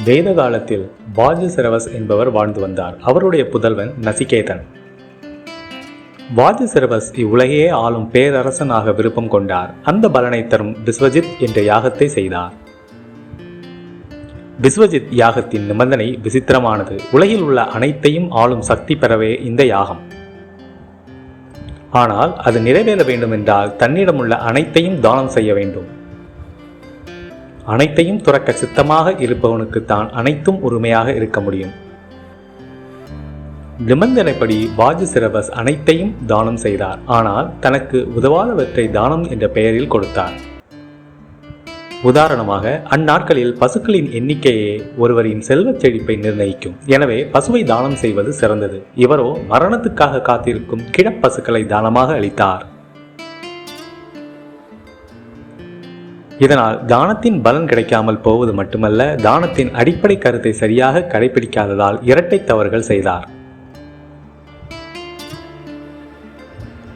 வேத காலத்தில் வாஜுசிரவஸ் என்பவர் வாழ்ந்து வந்தார். அவருடைய புதல்வன் நசிகேதன். வாஜுசிரவஸ் இவ்வுலகையே ஆளும் பேரரசனாக விருப்பம் கொண்டார். அந்த பலனை தரும் விஸ்வஜித் என்ற யாகத்தை செய்தார். விஸ்வஜித் யாகத்தின் நிபந்தனை விசித்திரமானது. உலகில் உள்ள அனைத்தையும் ஆளும் சக்தி பெறவே இந்த யாகம். ஆனால் அது நிறைவேற வேண்டுமென்றால் தன்னிடமுள்ள அனைத்தையும் தானம் செய்ய வேண்டும். அனைத்தையும் துறக்க சித்தமாக இருப்பவனுக்குத்தான் அனைத்தும் உரிமையாக இருக்க முடியும். நிபந்தனைப்படி வாஜுசிரவஸ் அனைத்தையும் தானம் செய்தார். ஆனால் தனக்கு உதவாதவற்றை தானம் என்ற பெயரில் கொடுத்தார். உதாரணமாக, அந்நாட்களில் பசுக்களின் எண்ணிக்கையே ஒருவரின் செல்வச் செழிப்பை நிர்ணயிக்கும். எனவே பசுவை தானம் செய்வது சிறந்தது. இவரோ மரணத்துக்காக காத்திருக்கும் கிடப்பசுக்களை தானமாக அளித்தார். இதனால் தானத்தின் பலன் கிடைக்காமல் போவது மட்டுமல்ல, தானத்தின் அடிப்படை கருத்தை சரியாக கடைபிடிக்காததால் இரட்டை தவறுகள் செய்தார்.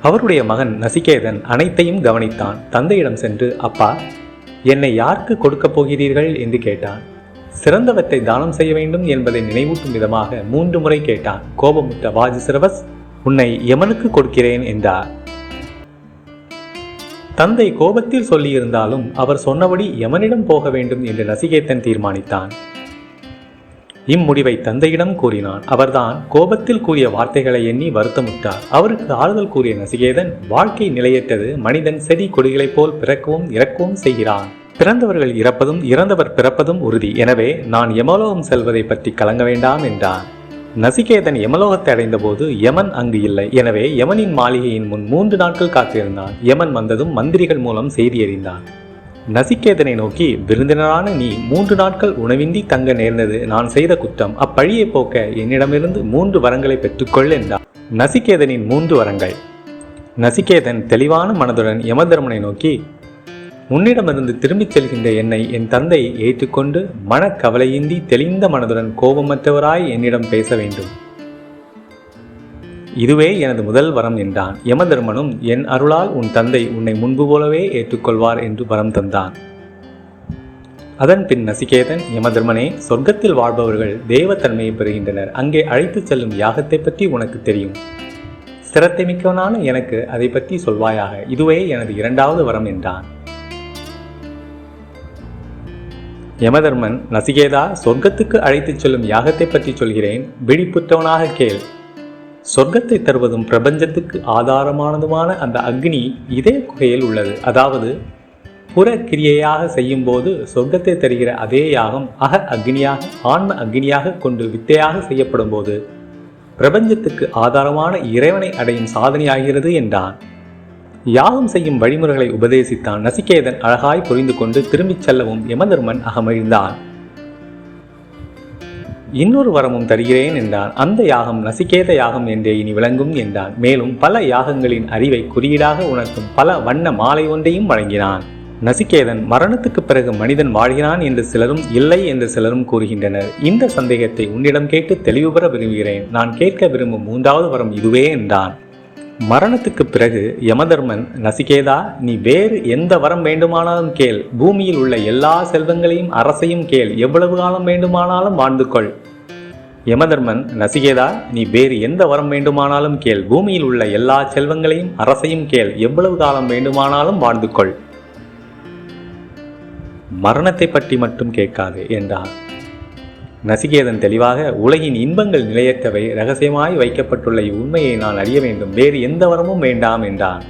அவருடைய மகன் நசிகேதன் அனைத்தையும் கவனித்தான். தந்தையிடம் சென்று, அப்பா, என்னை யாருக்கு கொடுக்கப் போகிறீர்கள் என்று கேட்டான். சிறந்தவற்றை தானம் செய்ய வேண்டும் என்பதை நினைவூட்டும் விதமாக 3 முறை கேட்டான். கோபமுற்ற வாஜுசிரவஸ், உன்னை யமனுக்கு கொடுக்கிறேன் என்றார். தந்தை கோபத்தில் சொல்லியிருந்தாலும் அவர் சொன்னபடி யமனிடம் போக வேண்டும் என்று நசிகேதன் தீர்மானித்தான். இம்முடிவை தந்தையிடம் கூறினான். அவர்தான் கோபத்தில் கூறிய வார்த்தைகளை எண்ணி வருத்தமுற்றார். அவருக்கு ஆறுதல் கூறிய நசிகேதன், வாழ்க்கை நிலையற்றது. மனிதன் செடி கொடிகளைப் போல் பிறக்கவும் இறக்கவும் செய்கிறான். பிறந்தவர்கள் இறப்பதும் இறந்தவர் பிறப்பதும் உறுதி. எனவே நான் யமலோகம் செல்வதை பற்றி கலங்க வேண்டாம் என்றான். நசிகேதன் யமலோகத்தை அடைந்த போது யமன் அங்கு இல்லை. எனவே யமனின் மாளிகையின் முன் 3 நாட்கள் காத்திருந்தான். யமன் வந்ததும் மந்திரிகள் மூலம் செய்தி அறிந்தான். நசிகேதனை நோக்கி, விருந்தினரான நீ 3 நாட்கள் உணவின்றி தங்க நேர்ந்தது நான் செய்த குற்றம். அப்பழியை போக்க என்னிடமிருந்து 3 வரங்களை பெற்றுக்கொள் என்றார். நசிகேதனின் 3 வரங்கள். நசிகேதன் தெளிவான மனதுடன் யமதர்மனை நோக்கி, உன்னிடமிருந்து திரும்பிச் செல்கின்ற என்னை என் தந்தை ஏற்றுக்கொண்டு மனக்கவலையின்றி தெளிந்த மனதுடன் கோபமற்றவராய் என்னிடம் பேச வேண்டும். இதுவே எனது முதல் வரம் என்றான். யமதர்மனும், என் அருளால் உன் தந்தை உன்னை முன்பு போலவே ஏற்றுக்கொள்வார் என்று வரம் தந்தான். அதன் பின் நசிகேதன், யமதர்மனே, சொர்க்கத்தில் வாழ்பவர்கள் தேவத்தன்மையை பெறுகின்றனர். அங்கே அழைத்து செல்லும் யாகத்தை பற்றி உனக்கு தெரியும். சிரத்தை மிக்கவனான எனக்கு அதை பற்றி சொல்வாயாக. இதுவே எனது 2வது வரம் என்றான். யமதர்மன், நசிகேதா, சொர்க்கத்துக்கு அழைத்துச் செல்லும் யாகத்தை பற்றி சொல்கிறேன். விழிப்புற்றவனாக கேள். சொர்க்கத்தை தருவதும் பிரபஞ்சத்துக்கு ஆதாரமானதுமான அந்த அக்னி இதே குகையில் உள்ளது. அதாவது புற கிரியையாக செய்யும் போது சொர்க்கத்தை தருகிற அதே யாகம் அக அக்னியாக, ஆன்ம அக்னியாக கொண்டு வித்தையாக செய்யப்படும் போது பிரபஞ்சத்துக்கு ஆதாரமான இறைவனை அடையும் சாதனையாகிறது என்றான். யாகம் செய்யும் வழிமுறைகளை உபதேசித்தான். நசிகேதன் அழகாய் புரிந்து கொண்டு திரும்பிச் செல்லவும் யமதர்மன் அகமழிந்தான். இன்னொரு வரமும் தருகிறேன் என்றான். அந்த யாகம் நசிகேத யாகம் என்றே இனி விளங்கும் என்றான். மேலும் பல யாகங்களின் அறிவை குறியீடாக உணர்த்தும் பல வண்ண மாலை ஒன்றையும் வழங்கினான். நசிகேதன், மரணத்துக்கு பிறகு மனிதன் வாழ்கிறான் என்று சிலரும், இல்லை என்று சிலரும் கூறுகின்றனர். இந்த சந்தேகத்தை உன்னிடம் கேட்டு தெளிவு பெற விரும்புகிறேன். நான் கேட்க விரும்பும் 3வது வரம் இதுவே என்றான். மரணத்துக்கு பிறகு யமதர்மன், நசிகேதா, நீ வேறு எந்த வரம் வேண்டுமானாலும் கேள். பூமியில் உள்ள எல்லா செல்வங்களையும் அரசையும் கேள். எவ்வளவு காலம் வேண்டுமானாலும் வாழ்ந்து கொள். யமதர்மன், நசிகேதா, நீ வேறு எந்த வரம் வேண்டுமானாலும் கேள். பூமியில் உள்ள எல்லா செல்வங்களையும் அரசையும் கேள். எவ்வளவு காலம் வேண்டுமானாலும் வாழ்ந்து கொள். மரணத்தை பற்றி மட்டும் கேட்காது என்றான். நசிகேதன் தெளிவாக, உலகின் இன்பங்கள் நிலையற்றவை. இரகசியமாய் வைக்கப்பட்டுள்ள இவ்வுண்மையை நான் அறிய வேண்டும். வேறு எந்த வரமும் வேண்டாம் என்றான்.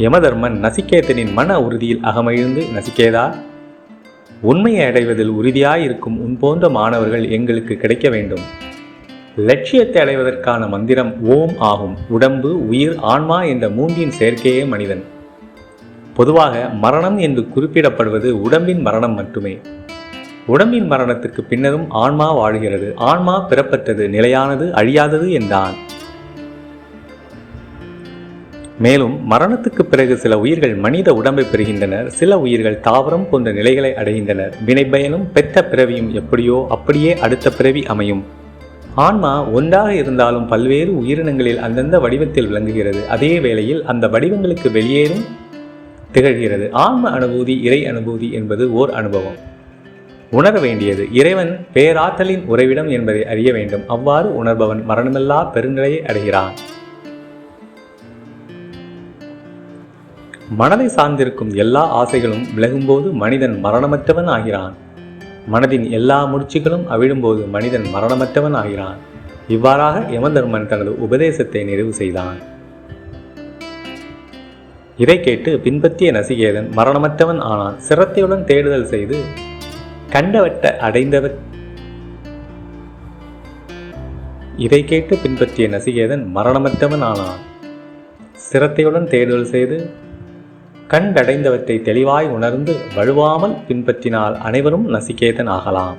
யமதர்மன் நசிகேதனின் மன உறுதியில் அகமகிழ்ந்து, நசிகேதா, உண்மையை அடைவதில் உறுதியாயிருக்கும் உன் போன்ற மாணவர்கள் எங்களுக்கு கிடைக்க வேண்டும். லட்சியத்தை அடைவதற்கான மந்திரம் ஓம் ஆகும். உடம்பு, உயிர், ஆன்மா என்ற 3இன் சேர்க்கையே மனிதன். பொதுவாக மரணம் என்று குறிப்பிடப்படுவது உடம்பின் மரணம் மட்டுமே. உடம்பின் மரணத்துக்கு பின்னரும் ஆன்மா வாழ்கிறது. ஆன்மா பிறப்பற்றது, நிலையானது, அழியாதது என்றான். மேலும் மரணத்துக்கு பிறகு சில உயிர்கள் மனித உடம்பை பெறுகின்றனர். சில உயிர்கள் தாவரம் போன்ற நிலைகளை அடைகின்றனர். வினைப்பயனும் பெற்ற பிறவியும் எப்படியோ அப்படியே அடுத்த பிறவி அமையும். ஆன்மா ஒன்றாக இருந்தாலும் பல்வேறு உயிரினங்களில் அந்தந்த வடிவத்தில் விளங்குகிறது. அதே வேளையில் அந்த வடிவங்களுக்கு வெளியேறும் திகழ்கிறது. ஆன்ம அனுபூதி, இறை அனுபூதி என்பது ஓர் அனுபவம். உணர வேண்டியது இறைவன் பேராற்றலின் உறைவிடம் என்பதை அறிய வேண்டும். அவ்வாறு உணர்பவன் மரணமில்லா பெருநிலையை அடைகிறான். மனதை சார்ந்திருக்கும் எல்லா ஆசைகளும் விலகும்போது மனிதன் மரணமற்றவன் ஆகிறான். மனதின் எல்லா முடிச்சுகளும் அவிழும்போது மனிதன் மரணமற்றவன் ஆகிறான். இவ்வாறாக யமதர்மன் தனது உபதேசத்தை நிறைவு செய்தான். இதை கேட்டு பின்பற்றிய நசிகேதன் மரணமற்றவன் ஆனான். சிரத்தையுடன் தேடுதல் செய்து கண்டவட்ட அடைந்தவர். இதை கேட்டு பின்பற்றிய நசிகேதன் மரணமற்றவன் ஆனான். சிரத்தையுடன் தேடுதல் செய்து கண்டடைந்தவற்றை தெளிவாய் உணர்ந்து வழுவாமல் பின்பற்றினால் அனைவரும் நசிகேதன் ஆகலாம்.